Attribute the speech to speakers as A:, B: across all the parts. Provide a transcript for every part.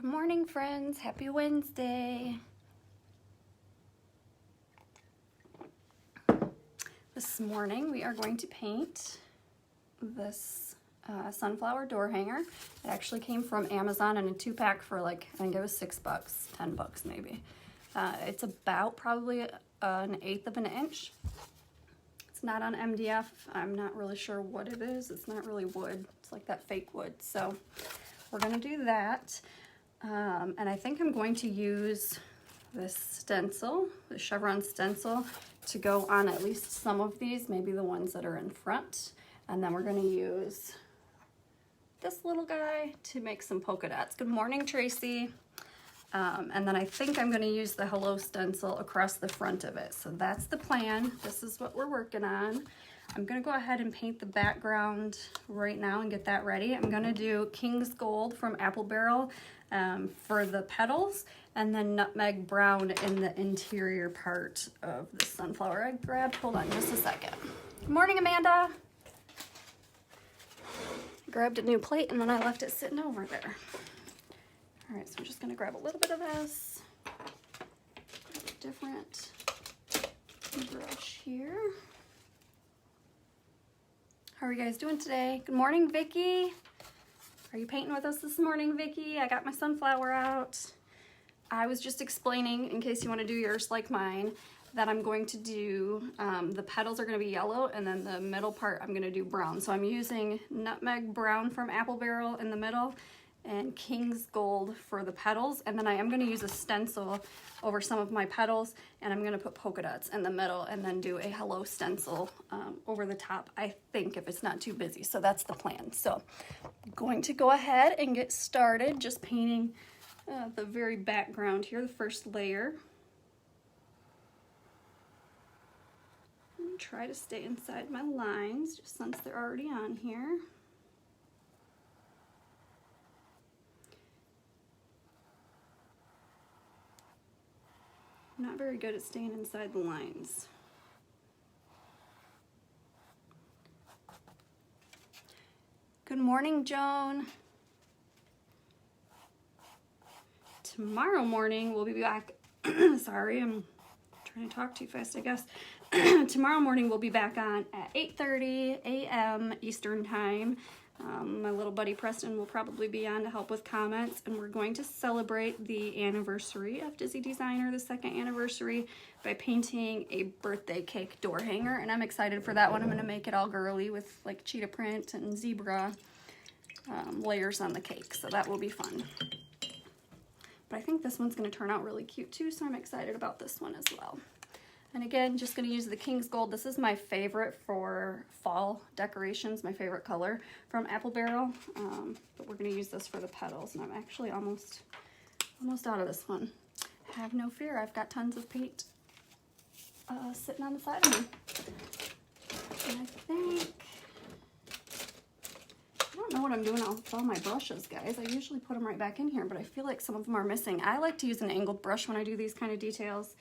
A: Good morning, friends. Happy Wednesday. This morning we are going to paint this sunflower door hanger. It actually came from Amazon in a 2-pack for like, I think it was $6, $10 maybe. It's about probably an 1/8 of an inch. It's not on MDF. I'm not really sure what it is. It's not really wood. It's like that fake wood. So we're gonna do that. And I think I'm going to use this stencil, the chevron stencil, to go on at least some of these, maybe the ones that are in front. And then we're going to use this little guy to make some polka dots. Good morning, Tracy. And then I think I'm going to use the hello stencil across the front of it. So that's the plan. This is what we're working on. I'm going to go ahead and paint the background right now and get that ready. I'm going to do King's Gold from Apple Barrel for the petals, and then Nutmeg Brown in the interior part of the sunflower I grabbed. Hold on just a second. Good morning, Amanda. I grabbed a new plate and then I left it sitting over there. All right, so I'm just going to grab a little bit of this. Different brush here. How are you guys doing today? Good morning, Vicki. Are you painting with us this morning, Vicki? I got my sunflower out. I was just explaining, in case you want to do yours like mine, that I'm going to do, the petals are going to be yellow, and then the middle part I'm going to do brown. So I'm using Nutmeg Brown from Apple Barrel in the middle, and King's Gold for the petals. And then I am going to use a stencil over some of my petals, and I'm going to put polka dots in the middle and then do a hello stencil over the top, I think, if it's not too busy. So that's the plan. So I'm going to go ahead and get started just painting the very background here, the first layer. And try to stay inside my lines just since they're already on here. I'm not very good at staying inside the lines. Good morning, Joan. Tomorrow morning we'll be back. Sorry, I'm trying to talk too fast, I guess. Tomorrow morning we'll be back on at 8:30 a.m. Eastern Time. My little buddy Preston will probably be on to help with comments, and we're going to celebrate the anniversary of Dizzy Designer, the 2nd anniversary, by painting a birthday cake door hanger, and I'm excited for that one. I'm going to make it all girly with like cheetah print and zebra layers on the cake, so that will be fun. But I think this one's going to turn out really cute too, so I'm excited about this one as well. And again, just going to use the King's Gold. This is my favorite for fall decorations, my favorite color from Apple Barrel. But we're going to use this for the petals, and I'm actually almost out of this one. Have no fear, I've got tons of paint sitting on the side of me. And I don't know what I'm doing with all my brushes, guys. I usually put them right back in here, but I feel like some of them are missing. I like to use an angled brush when I do these kind of details.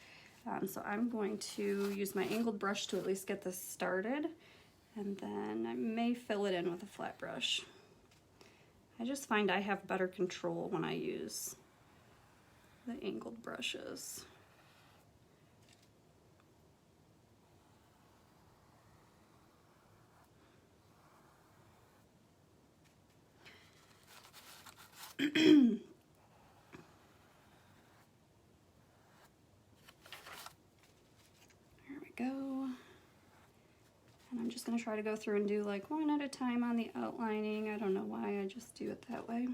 A: So I'm going to use my angled brush to at least get this started, and then I may fill it in with a flat brush. I just find I have better control when I use the angled brushes. Go, and I'm just going to try to go through and do like one at a time on the outlining. I don't know why I just do it that way.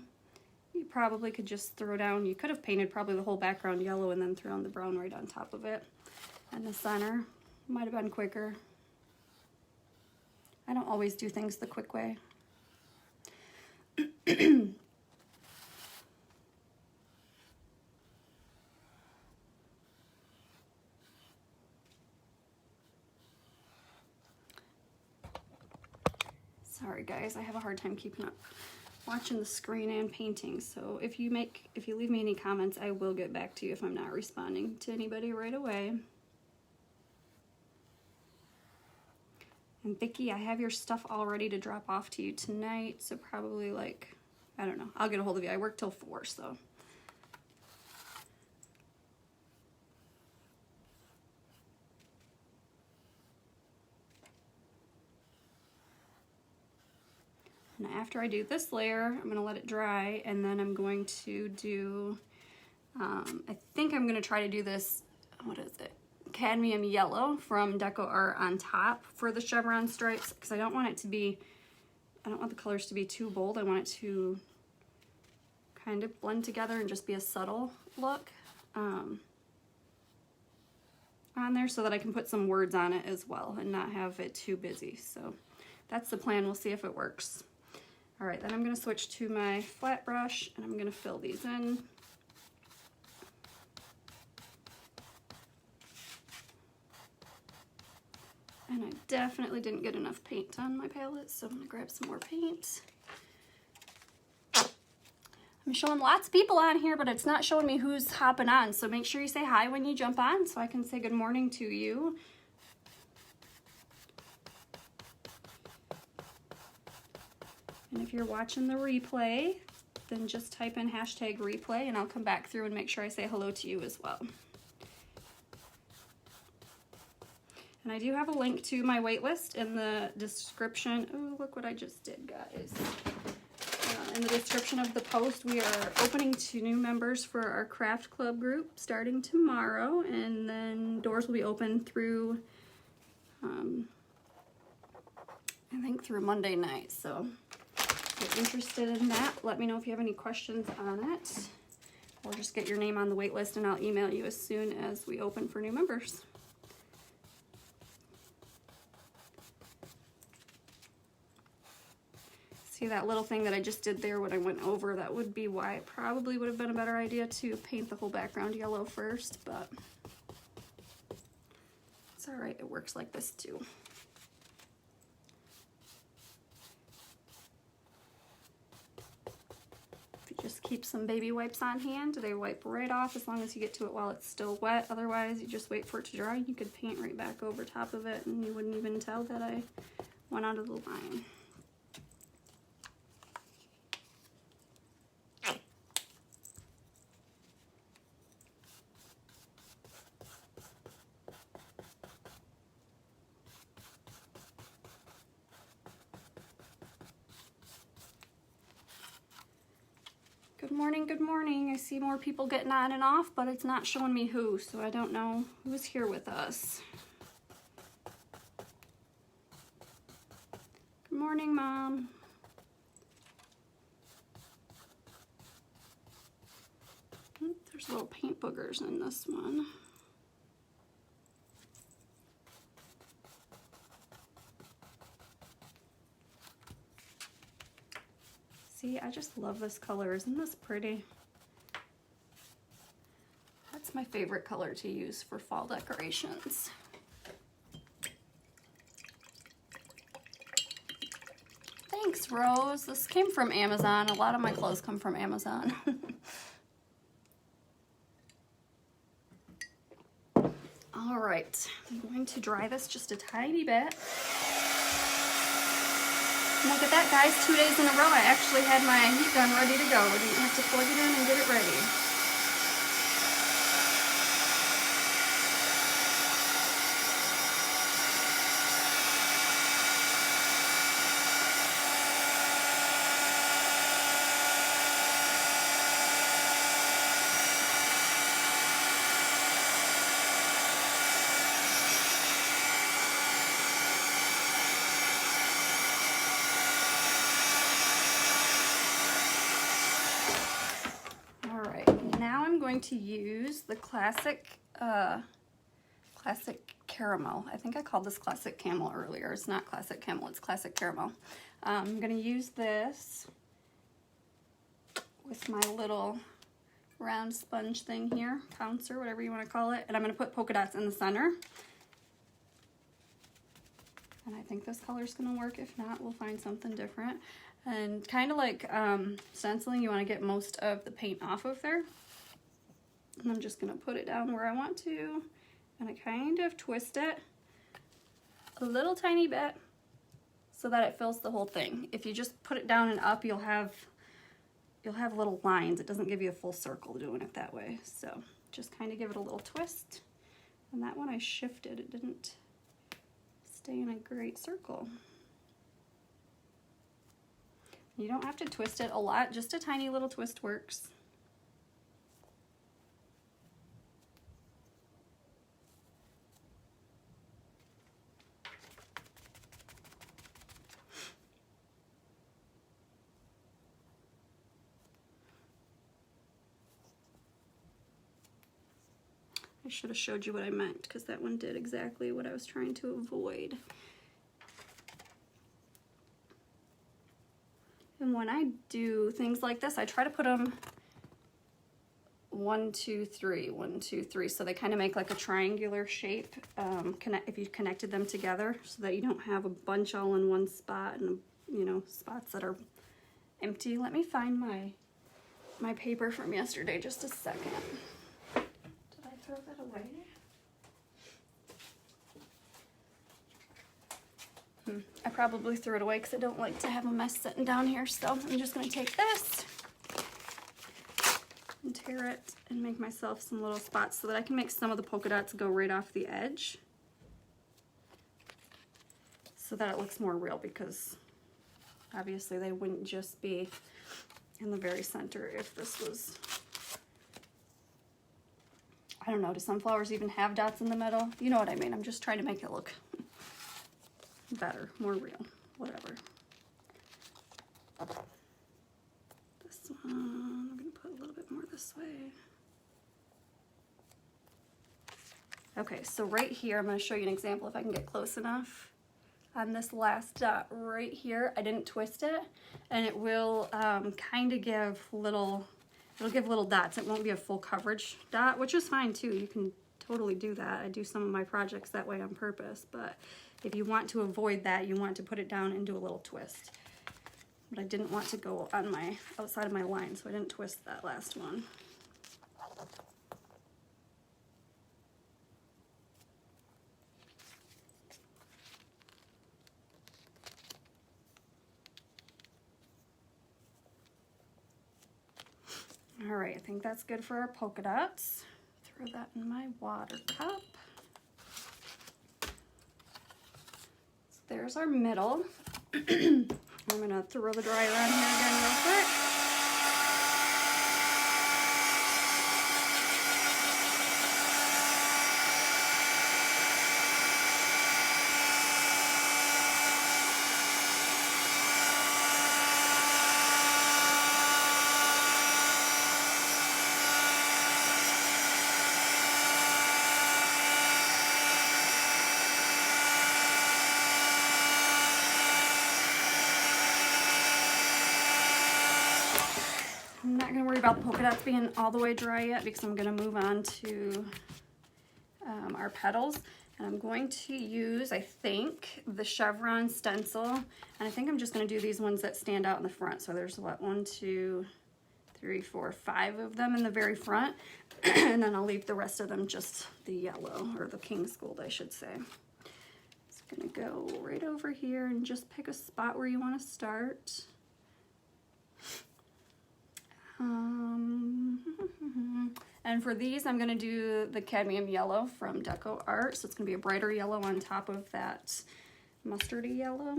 A: You probably could just throw down, you could have painted probably the whole background yellow and then thrown the brown right on top of it. And the center might have been quicker. I don't always do things the quick way. Sorry guys, I have a hard time keeping up watching the screen and painting, so if you leave me any comments, I will get back to you if I'm not responding to anybody right away. And Vicki, I have your stuff all ready to drop off to you tonight, so probably like, I don't know, I'll get a hold of you. I work till 4, so And after I do this layer, I'm gonna let it dry, and then I'm going to do, I think I'm gonna try to do this, what is it? Cadmium yellow from Deco Art on top for the chevron stripes, because I don't want it to be, I don't want the colors to be too bold. I want it to kind of blend together and just be a subtle look on there, so that I can put some words on it as well and not have it too busy. So that's the plan. We'll see if it works. All right, then I'm gonna switch to my flat brush and I'm gonna fill these in. And I definitely didn't get enough paint on my palette, so I'm gonna grab some more paint. I'm showing lots of people on here, but it's not showing me who's hopping on, so make sure you say hi when you jump on so I can say good morning to you. And if you're watching the replay, then just type in hashtag replay and I'll come back through and make sure I say hello to you as well. And I do have a link to my waitlist in the description. Oh, look what I just did, guys. In the description of the post, we are opening to new members for our craft club group starting tomorrow, and then doors will be open through, I think through Monday night. So if you're interested in that, let me know if you have any questions on it, or just get your name on the wait list and I'll email you as soon as we open for new members. See that little thing that I just did there when I went over? That would be why it probably would have been a better idea to paint the whole background yellow first, but it's all right, it works like this too. If you just keep some baby wipes on hand, they wipe right off as long as you get to it while it's still wet. Otherwise, you just wait for it to dry. You could paint right back over top of it and you wouldn't even tell that I went out of the line. Good morning, good morning. I see more people getting on and off, but it's not showing me who, so I don't know who's here with us. Good morning, Mom. Oop, there's little paint boogers in this one. See, I just love this color. Isn't this pretty? That's my favorite color to use for fall decorations. Thanks, Rose. This came from Amazon. A lot of my clothes come from Amazon. All right, I'm going to dry this just a tiny bit. Look at that, guys, 2 days in a row I actually had my heat gun ready to go. I didn't have to plug it in and get it ready. To use the classic caramel. I think I called this classic camel earlier. It's not classic camel, it's classic caramel. I'm gonna use this with my little round sponge thing here, pouncer, whatever you want to call it, and I'm gonna put polka dots in the center. And I think this color is gonna work. If not, we'll find something different. And kind of like stenciling, you want to get most of the paint off of there. And I'm just gonna put it down where I want to, and I kind of twist it a little tiny bit so that it fills the whole thing. If you just put it down and up, you'll have little lines. It doesn't give you a full circle doing it that way. So just kind of give it a little twist. And that one I shifted, it didn't stay in a great circle. You don't have to twist it a lot, just a tiny little twist works. I should have showed you what I meant because that one did exactly what I was trying to avoid. And when I do things like this, I try to put them 1, 2, 3, 1, 2, 3, so they kind of make like a triangular shape if you connected them together, so that you don't have a bunch all in one spot and, you know, spots that are empty. Let me find my paper from yesterday, just a second. Did I throw that away? I probably threw it away because I don't like to have a mess sitting down here, so I'm just going to take this and tear it and make myself some little spots so that I can make some of the polka dots go right off the edge so that it looks more real, because obviously they wouldn't just be in the very center if this was, I don't know, do sunflowers even have dots in the middle? You know what I mean. I'm just trying to make it look better, more real, whatever. This one, I'm going to put a little bit more this way. Okay, so right here, I'm going to show you an example if I can get close enough. On this last dot right here, I didn't twist it, and it will kind of give little, it'll give little dots. It won't be a full coverage dot, which is fine too. You can totally do that. I do some of my projects that way on purpose, but if you want to avoid that, you want to put it down and do a little twist. But I didn't want to go on my outside of my line, so I didn't twist that last one. All right, I think that's good for our polka dots. Throw that in my water cup. So there's our middle. I'm gonna throw the dryer on here again real quick. I'm not going to worry about the polka dots being all the way dry yet because I'm going to move on to our petals. And I'm going to use, I think, the chevron stencil. And I think I'm just going to do these ones that stand out in the front. So there's what, 1, 2, 3, 4, 5 of them in the very front. And then I'll leave the rest of them just the yellow, or the King's Gold, I should say. It's going to go right over here and just pick a spot where you want to start. And for these, I'm going to do the cadmium yellow from Deco Art. So it's going to be a brighter yellow on top of that mustardy yellow.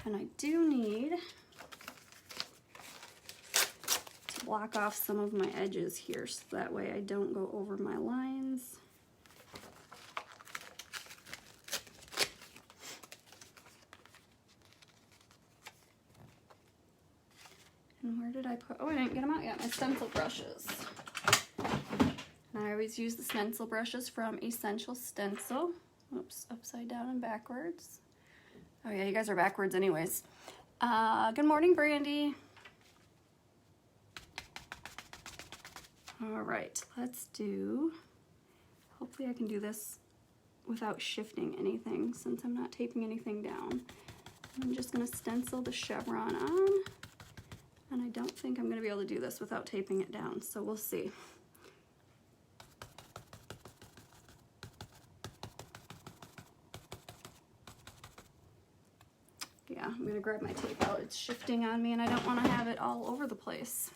A: And I do need to block off some of my edges here so that way I don't go over my lines. And where did I put, oh, I didn't get them out yet, my stencil brushes. And I always use the stencil brushes from Essential Stencil. Oops, upside down and backwards. Oh yeah, you guys are backwards anyways. Good morning, Brandy. All right, let's do, hopefully I can do this without shifting anything since I'm not taping anything down. I'm just gonna stencil the chevron on. And I don't think I'm going to be able to do this without taping it down, so we'll see. Yeah, I'm going to grab my tape out. It's shifting on me and I don't want to have it all over the place.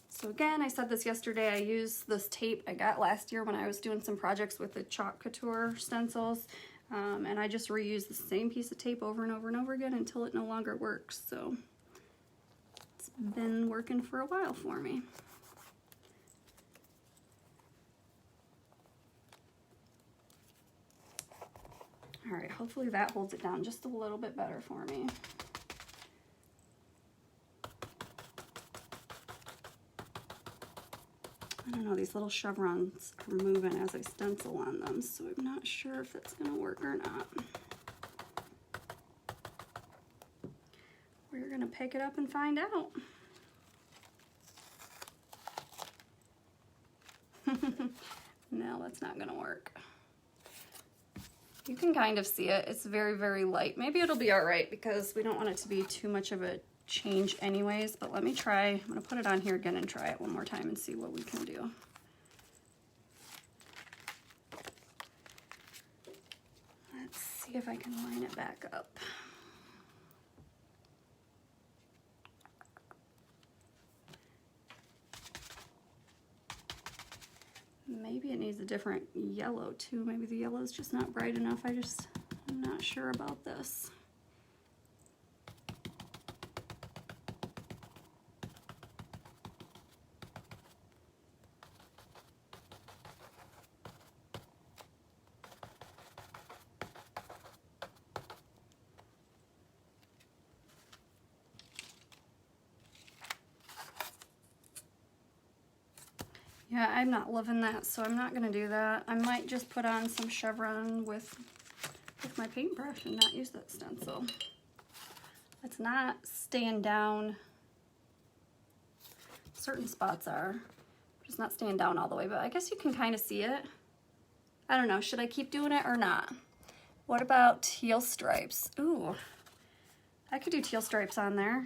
A: So again, I said this yesterday, I used this tape I got last year when I was doing some projects with the Chalk Couture stencils. And I just reuse the same piece of tape over and over and over again until it no longer works. So it's been working for a while for me. All right, hopefully that holds it down just a little bit better for me. I don't know, these little chevrons are moving as I stencil on them, so I'm not sure if it's gonna work or not. We're gonna pick it up and find out. No, that's not gonna work. You can kind of see it. It's very, very light. Maybe it'll be all right because we don't want it to be too much of a change anyways, but let me try. I'm gonna put it on here again and try it one more time and see what we can do. Let's see if I can line it back up. Maybe it needs a different yellow too. Maybe the yellow is just not bright enough. I'm not sure about this. Yeah, I'm not loving that, so I'm not gonna do that. I might just put on some chevron with my paintbrush and not use that stencil. It's not staying down. Certain spots are, but it's not staying down all the way, but I guess you can kind of see it. I don't know, should I keep doing it or not? What about teal stripes? Ooh, I could do teal stripes on there.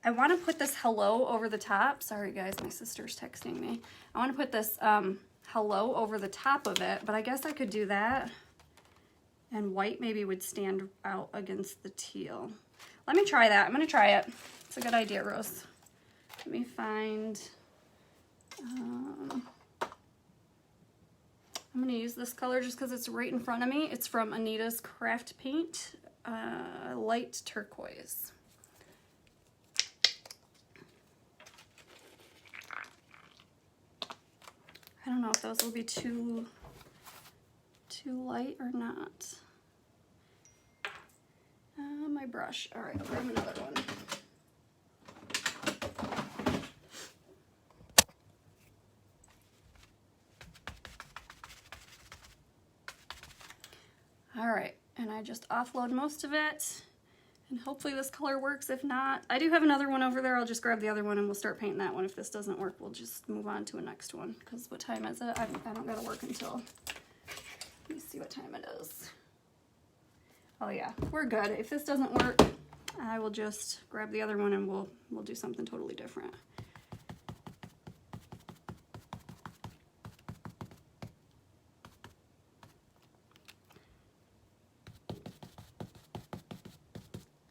A: I want to put this hello over the top. Sorry guys, my sister's texting me. I want to put this hello over the top of it, but I guess I could do that. And white maybe would stand out against the teal. Let me try that. I'm going to try it. It's a good idea, Rose. Let me find... I'm going to use this color just because it's right in front of me. It's from Anita's Craft Paint, light turquoise. I don't know if those will be too light or not. My brush. All right, I'll grab another one. All right, and I just offload most of it, and hopefully this color works. If not, I do have another one over there. I'll just grab the other one and we'll start painting that one. If this doesn't work, we'll just move on to a next one, because what time is it? I don't gotta work until, let me see what time it is. Oh yeah, we're good. If this doesn't work, I will just grab the other one and we'll do something totally different.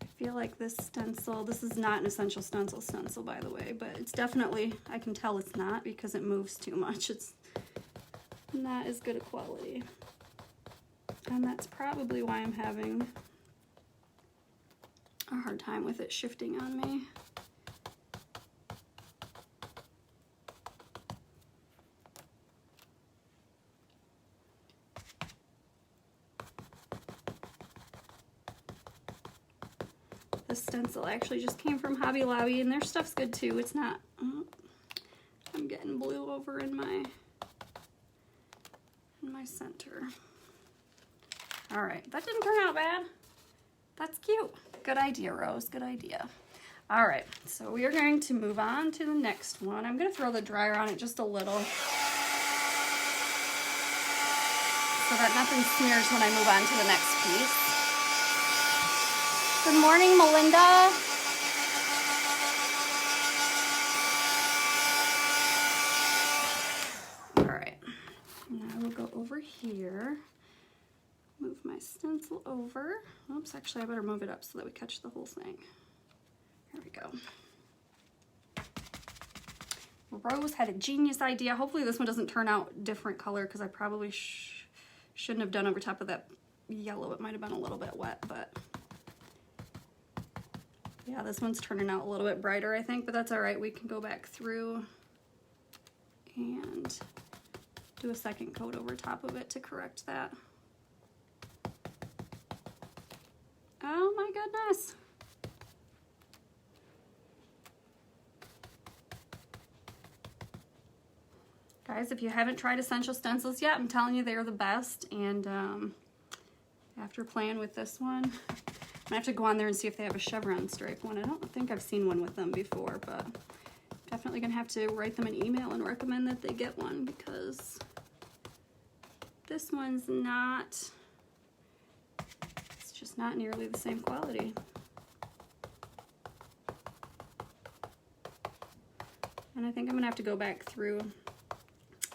A: I feel like this stencil, this is not an Essential stencil by the way, but it's definitely, I can tell it's not because it moves too much. It's not as good a quality. And that's probably why I'm having a hard time with it shifting on me. This stencil actually just came from Hobby Lobby, and their stuff's good too. It's not, I'm getting blue over in my center. All right, that didn't turn out bad. That's cute. Good idea, Rose, good idea. All right, so we are going to move on to the next one. I'm gonna throw the dryer on it just a little so that nothing smears when I move on to the next piece. Good morning, Melinda. All right, now we'll go over here. Move my stencil over. Oops, actually I better move it up so that we catch the whole thing. There we go. Rose had a genius idea. Hopefully this one doesn't turn out different color because I probably Shouldn't have done over top of that yellow. It might have been a little bit wet, but yeah, this one's turning out a little bit brighter, I think, but that's all right. We can go back through and do a second coat over top of it to correct that. Oh my goodness. Guys, if you haven't tried Essential Stencils yet, I'm telling you they're the best. And after playing with this one, I'm gonna have to go on there and see if they have a chevron stripe one. I don't think I've seen one with them before, but definitely gonna have to write them an email and recommend that they get one, because this one's not, it's just not nearly the same quality. And I think I'm gonna have to go back through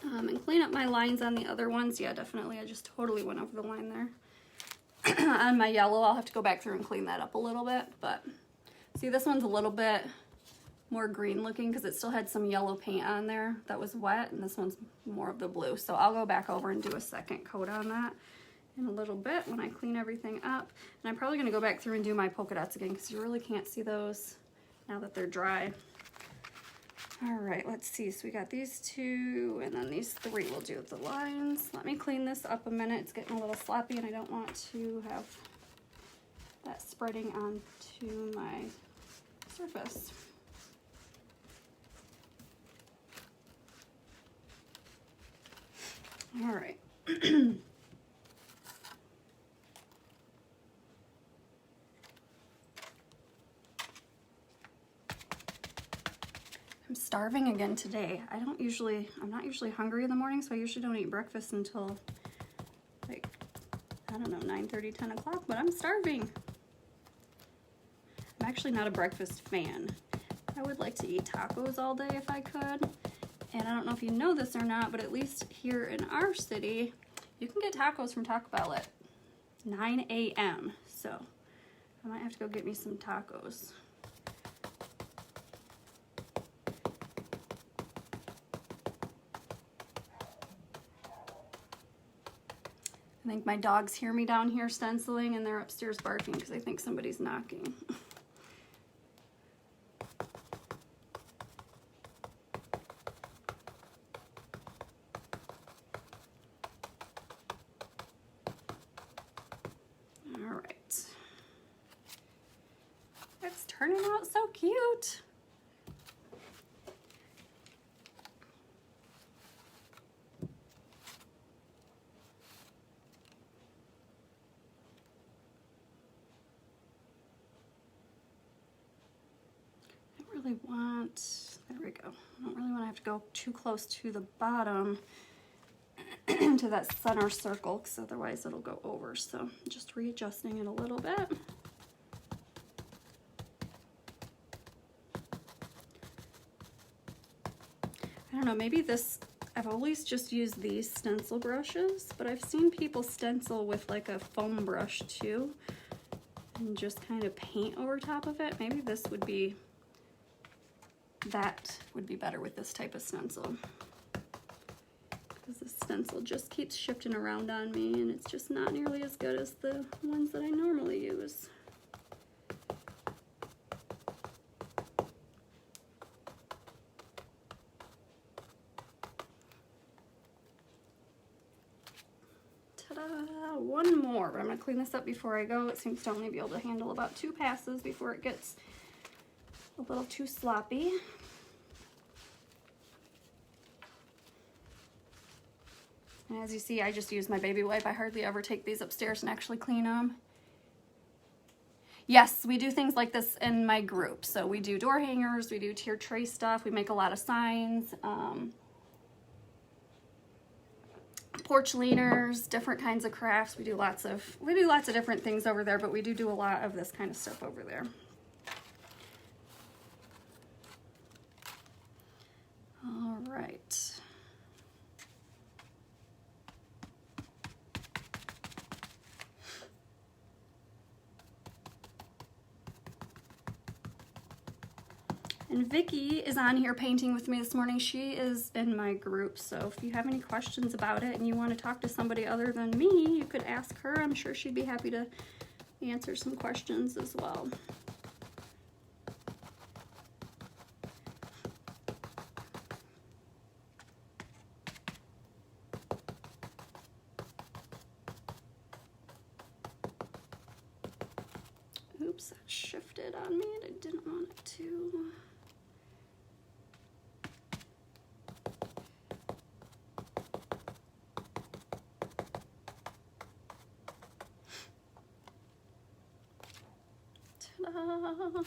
A: and clean up my lines on the other ones. Yeah, definitely, I just totally went over the line there. On my yellow, I'll have to go back through and clean that up a little bit, but see, this one's a little bit more green looking because it still had some yellow paint on there that was wet, and this one's more of the blue. So I'll go back over and do a second coat on that in a little bit when I clean everything up. And I'm probably gonna go back through and do my polka dots again because you really can't see those now that they're dry. All right, let's see. So we got these two, and then these three we'll do with the lines. Let me clean this up a minute. It's getting a little sloppy, and I don't want to have that spreading onto my surface. All right. I'm starving again today. I'm not usually hungry in the morning, so I usually don't eat breakfast until like, I don't know, 9:30, 10 o'clock, but I'm starving. I'm actually not a breakfast fan. I would like to eat tacos all day if I could. And I don't know if you know this or not, but at least here in our city, you can get tacos from Taco Bell at 9 a.m. So I might have to go get me some tacos. I think my dogs hear me down here stenciling, and they're upstairs barking because I think somebody's knocking. All right. It's turning out so cute. There we go. I don't really want to have to go too close to the bottom to that center circle, because otherwise it'll go over. So just readjusting it a little bit. I don't know, maybe this, I've always just used these stencil brushes, but I've seen people stencil with like a foam brush too, and just kind of paint over top of it. Maybe this would be, that would be better with this type of stencil, because the stencil just keeps shifting around on me, and it's just not nearly as good as the ones that I normally use. Ta-da! One more, but I'm gonna clean this up before I go. It seems to only be able to handle about 2 passes before it gets a little too sloppy. And as you see, I just use my baby wipe. I hardly ever take these upstairs and actually clean them. Yes, we do things like this in my group. So we do door hangers, we do tier tray stuff, we make a lot of signs, porch leaners, different kinds of crafts. We do lots of different things over there, but we do a lot of this kind of stuff over there. All right. And Vicky is on here painting with me this morning. She is in my group, so if you have any questions about it and you want to talk to somebody other than me, you could ask her. I'm sure she'd be happy to answer some questions as well. Oops, that shifted on me and I didn't want it to. Ta-da!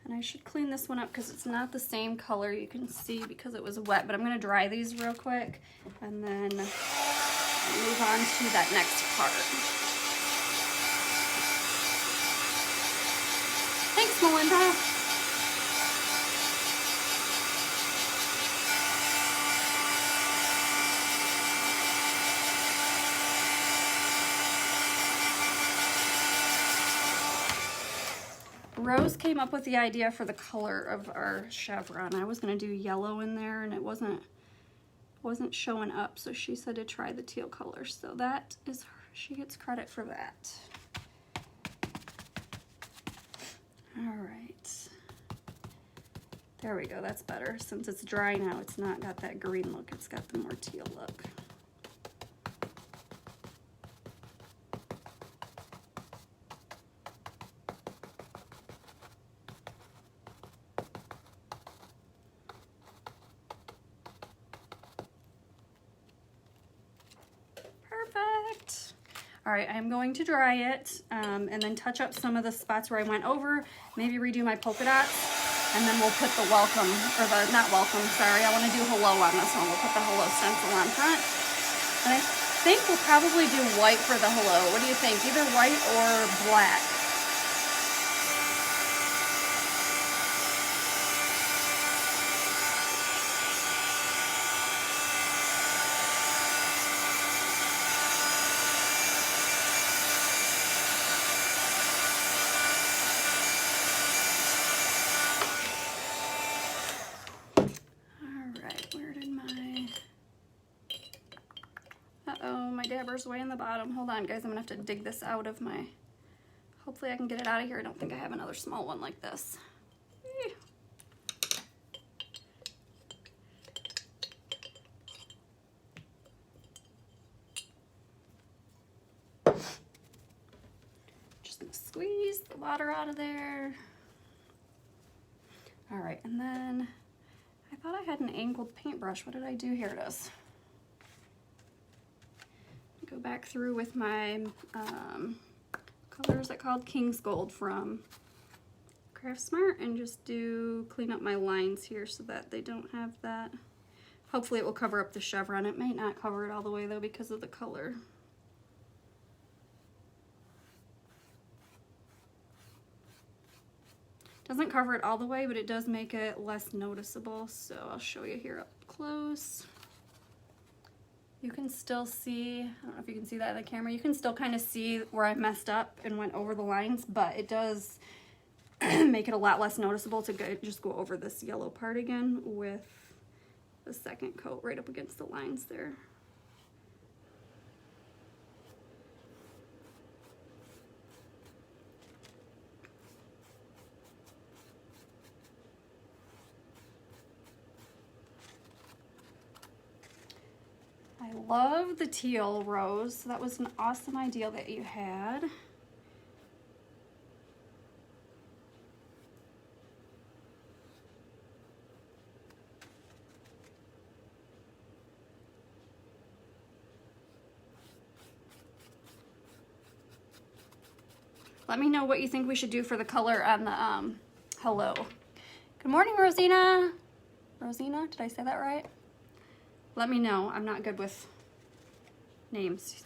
A: And I should clean this one up because it's not the same color, you can see, because it was wet, but I'm gonna dry these real quick and then move on to that next part. Thanks, Melinda. Rose came up with the idea for the color of our chevron. I was gonna do yellow in there and it wasn't showing up, so she said to try the teal color. So that is her, she gets credit for that. All right. There we go, that's better. Since it's dry now, it's not got that green look, it's got the more teal look. Perfect. All right, I'm going to dry it and then touch up some of the spots where I went over, maybe redo my polka dots, and then we'll put the welcome, or the, not welcome, sorry, I want to do hello on this one. We'll put the hello stencil on front. And I think we'll probably do white for the hello. What do you think? Either white or black? Dabber's way in the bottom. Hold on, guys. I'm gonna have to dig this out of my... Hopefully I can get it out of here. I don't think I have another small one like this. Just gonna squeeze the water out of there. All right, and then I thought I had an angled paintbrush. What did I do? Here it is. Go back through with my colors I called King's Gold from Craft Smart and just clean up my lines here so that they don't have that. Hopefully it will cover up the chevron. It may not cover it all the way though because of the color. Doesn't cover it all the way, but it does make it less noticeable. So I'll show you here up close. You can still see, I don't know if you can see that in the camera, you can still kind of see where I messed up and went over the lines, but it does make it a lot less noticeable to just go over this yellow part again with the second coat right up against the lines there. I love the teal, Rose. That was an awesome idea that you had. Let me know what you think we should do for the color on the hello. Good morning, Rosina. Rosina, did I say that right? Let me know. I'm not good with names.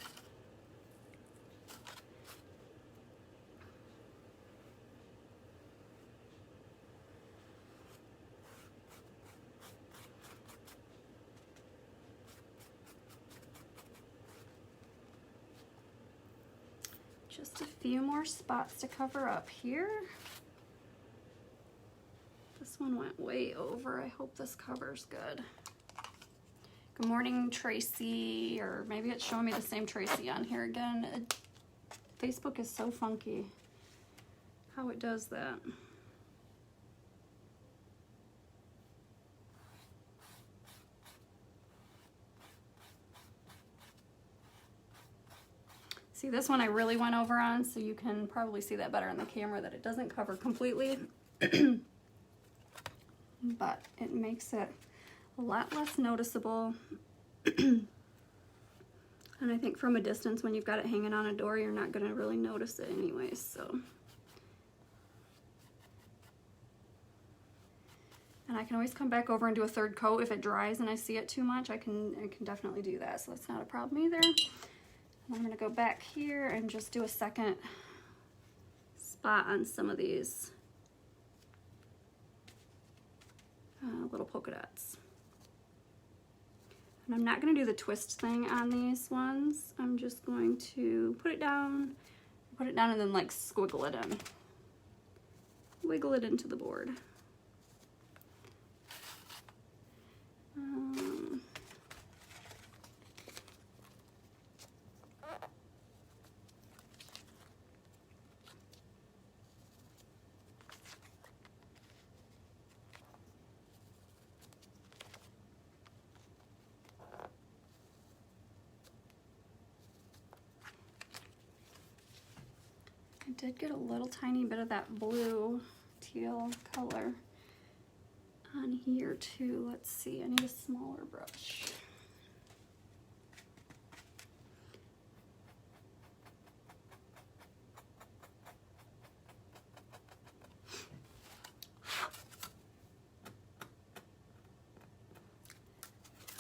A: Just a few more spots to cover up here. The This one went way over. I hope this cover's good. Good morning, Tracy, or maybe it's showing me the same Tracy on here again. Facebook is so funky how it does that. See, this one I really went over on, so you can probably see that better in the camera, that it doesn't cover completely. But it makes it a lot less noticeable. And I think from a distance, when you've got it hanging on a door, you're not going to really notice it anyways, so. And I can always come back over and do a third coat if it dries and I see it too much. I can definitely do that, so that's not a problem either. And I'm going to go back here and just do a second spot on some of these little polka dots. And I'm not going to do the twist thing on these ones. I'm just going to put it down and then like squiggle it in. Wiggle it into the board. I did get a little tiny bit of that blue teal color on here too. Let's see, I need a smaller brush.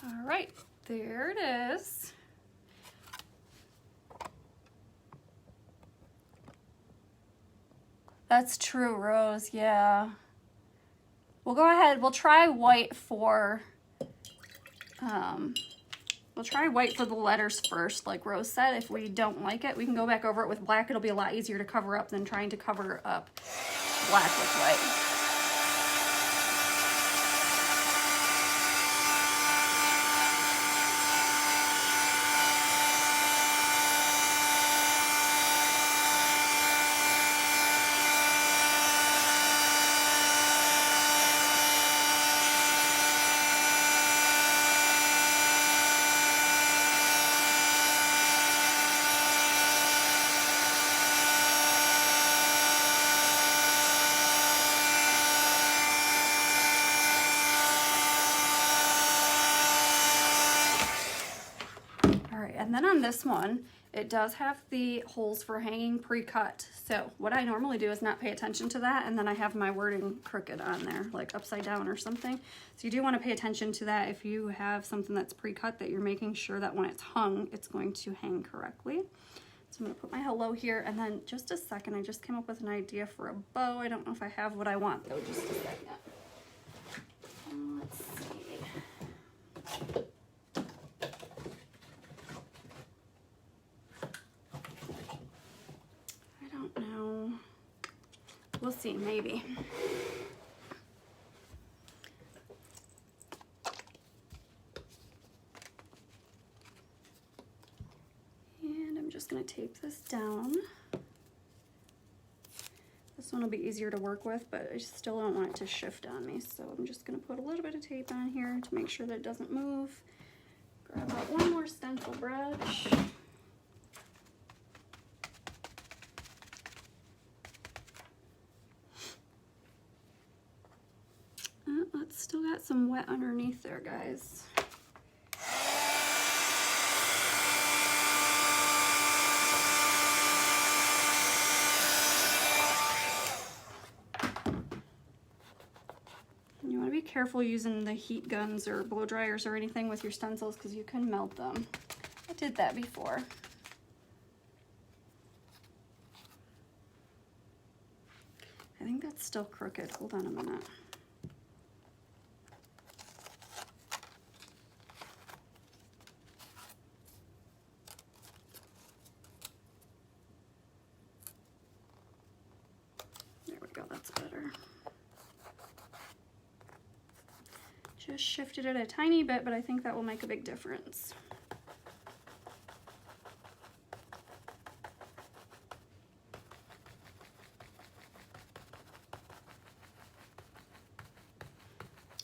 A: All right, there it is. That's true, Rose, yeah. We'll go ahead, we'll try white for, the letters first, like Rose said. If we don't like it, we can go back over it with black. It'll be a lot easier to cover up than trying to cover up black with white. And then on this one, it does have the holes for hanging pre-cut. So what I normally do is not pay attention to that, and then I have my wording crooked on there, like upside down or something. So you do want to pay attention to that if you have something that's pre-cut, that you're making sure that when it's hung, it's going to hang correctly. So I'm going to put my hello here, and then just a second, I just came up with an idea for a bow. I don't know if I have what I want though, just a second. Let's see. We'll see, maybe. And I'm just going to tape this down. This one will be easier to work with, but I still don't want it to shift on me. So I'm just going to put a little bit of tape on here to make sure that it doesn't move. Grab out one more stencil brush. It's still got some wet underneath there, guys. You want to be careful using the heat guns or blow dryers or anything with your stencils, because you can melt them. I did that before. I think that's still crooked. Hold on a minute. There we go, that's better. Just shifted it a tiny bit, but I think that will make a big difference.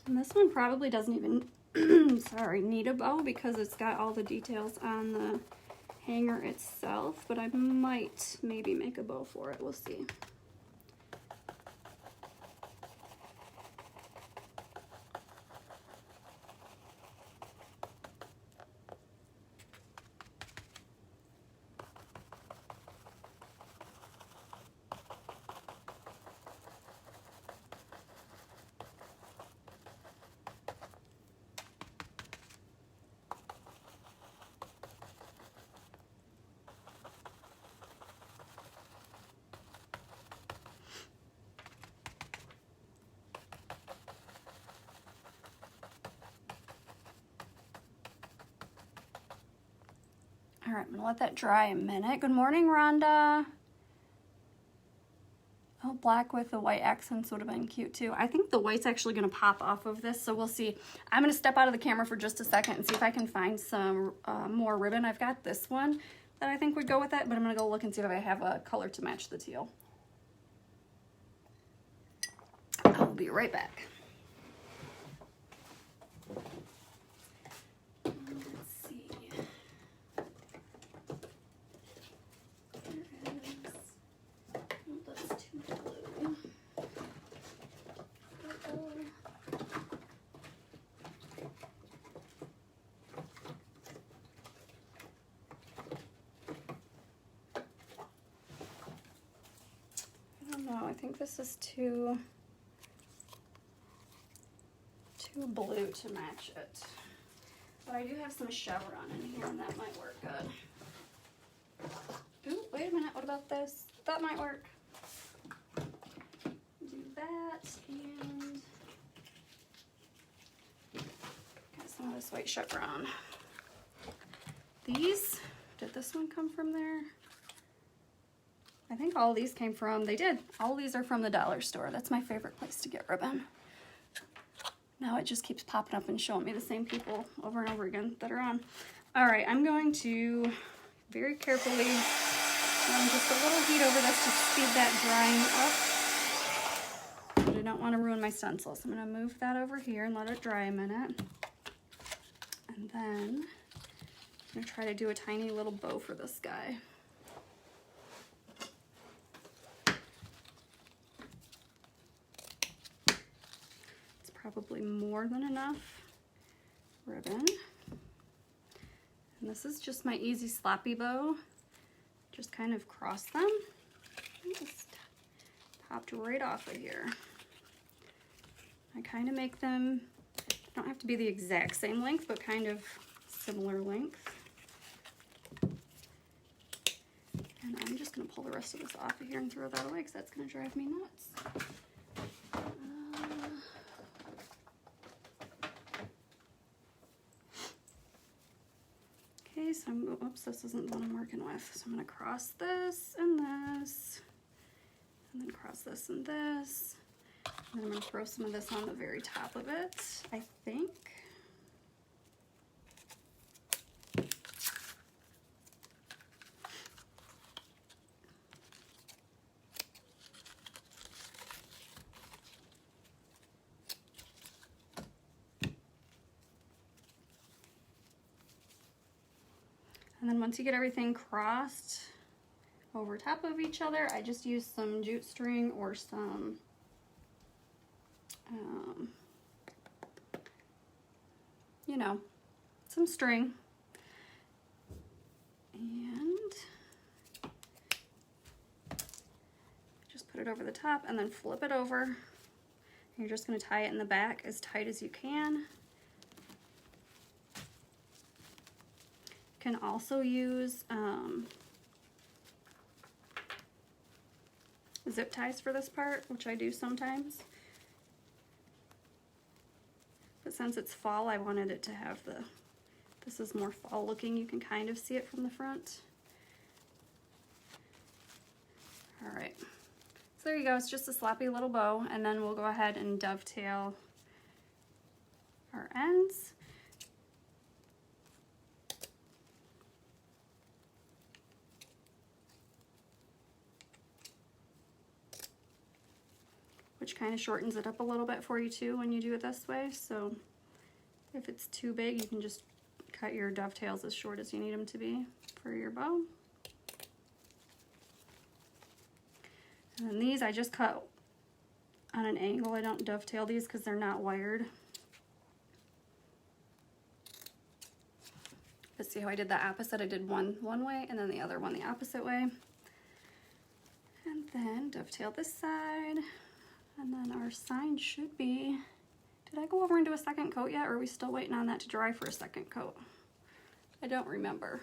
A: And this one probably doesn't even, sorry, need a bow because it's got all the details on the hanger itself, but I might maybe make a bow for it. We'll see. All right, I'm gonna let that dry a minute. Good morning, Rhonda. Oh, black with the white accents would have been cute too. I think the white's actually gonna pop off of this, so we'll see. I'm gonna step out of the camera for just a second and see if I can find some more ribbon. I've got this one that I think would go with that, but I'm gonna go look and see if I have a color to match the teal. I'll be right back. I think this is too blue to match it. But I do have some chevron in here and that might work good. Ooh, wait a minute, what about this? That might work. Do that and got some of this white chevron. These, did this one come from there? I think all these came from, they did. All these are from the dollar store. That's my favorite place to get ribbon. Now it just keeps popping up and showing me the same people over and over again that are on. All right, I'm going to very carefully run just a little heat over this to speed that drying up. But I don't want to ruin my stencil, so I'm going to move that over here and let it dry a minute. And then I'm going to try to do a tiny little bow for this guy. Probably more than enough ribbon. And this is just my easy sloppy bow. Just kind of cross them. And just popped right off of here. I kind of make them, don't have to be the exact same length, but kind of similar length. And I'm just gonna pull the rest of this off of here and throw that away because that's gonna drive me nuts. Okay, so oops, this isn't the one I'm working with. So I'm gonna cross this and this, and then cross this and this. And then I'm gonna throw some of this on the very top of it, I think. And then once you get everything crossed over top of each other, I just use some jute string or some you know, some string. And just put it over the top and then flip it over. And you're just going to tie it in the back as tight as you can. Can also use zip ties for this part, which I do sometimes. But since it's fall, I wanted it to have this is more fall looking. You can kind of see it from the front. All right, so there you go. It's just a sloppy little bow, and then we'll go ahead and dovetail our ends. Which kind of shortens it up a little bit for you too when you do it this way. So if it's too big, you can just cut your dovetails as short as you need them to be for your bow. And then these I just cut on an angle. I don't dovetail these because they're not wired. But see how I did the opposite? I did one way and then the other one the opposite way. And then dovetail this side. And then our sign should be, did I go over and do a second coat yet, or are we still waiting on that to dry for a second coat? I don't remember.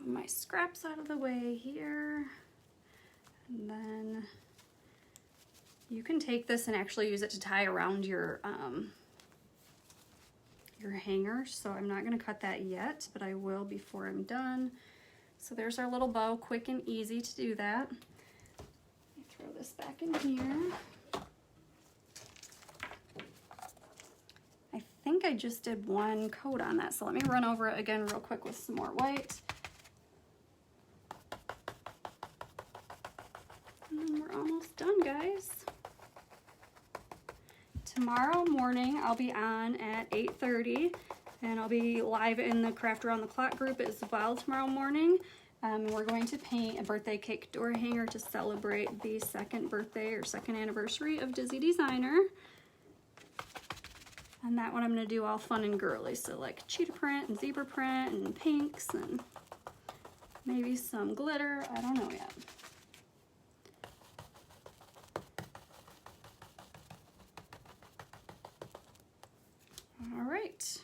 A: My scraps out of the way here, and then you can take this and actually use it to tie around your hanger. So I'm not going to cut that yet, but I will before I'm done. So there's our little bow, quick and easy to do that. Let me throw this back in here. I think I just did one coat on that, so let me run over it again real quick with some more white. We're almost done, guys. Tomorrow morning I'll be on at 8:30 and I'll be live in the Craft Around the Clock group as well tomorrow morning. We're going to paint a birthday cake door hanger to celebrate the second birthday or second anniversary of Dizzy Designer. And that one I'm going to do all fun and girly, so like cheetah print and zebra print and pinks and maybe some glitter. I don't know yet. All right.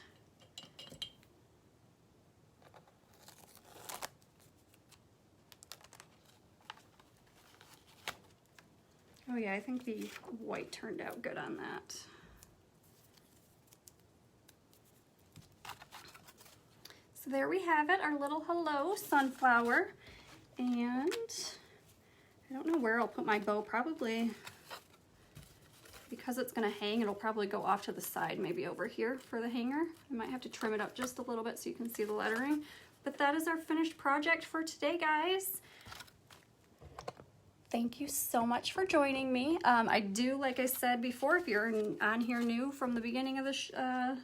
A: Oh yeah, I think the white turned out good on that. So there we have it, our little hello sunflower. And I don't know where I'll put my bow, probably because it's gonna hang, it'll probably go off to the side, maybe over here for the hanger. I might have to trim it up just a little bit so you can see the lettering. But that is our finished project for today, guys. Thank you so much for joining me. I do, like I said before, if you're on here new from the beginning of the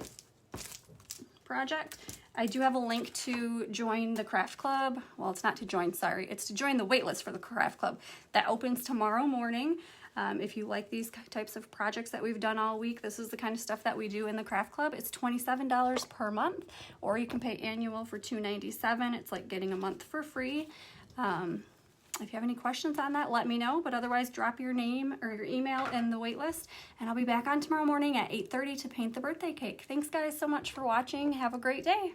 A: project, I do have a link to join the craft club. Well, it's not to join, sorry. It's to join the waitlist for the craft club. That opens tomorrow morning. If you like these types of projects that we've done all week, this is the kind of stuff that we do in the craft club. It's $27 per month, or you can pay annual for $297. It's like getting a month for free. If you have any questions on that, let me know. But otherwise, drop your name or your email in the waitlist, and I'll be back on tomorrow morning at 8:30 to paint the birthday cake. Thanks, guys, so much for watching. Have a great day.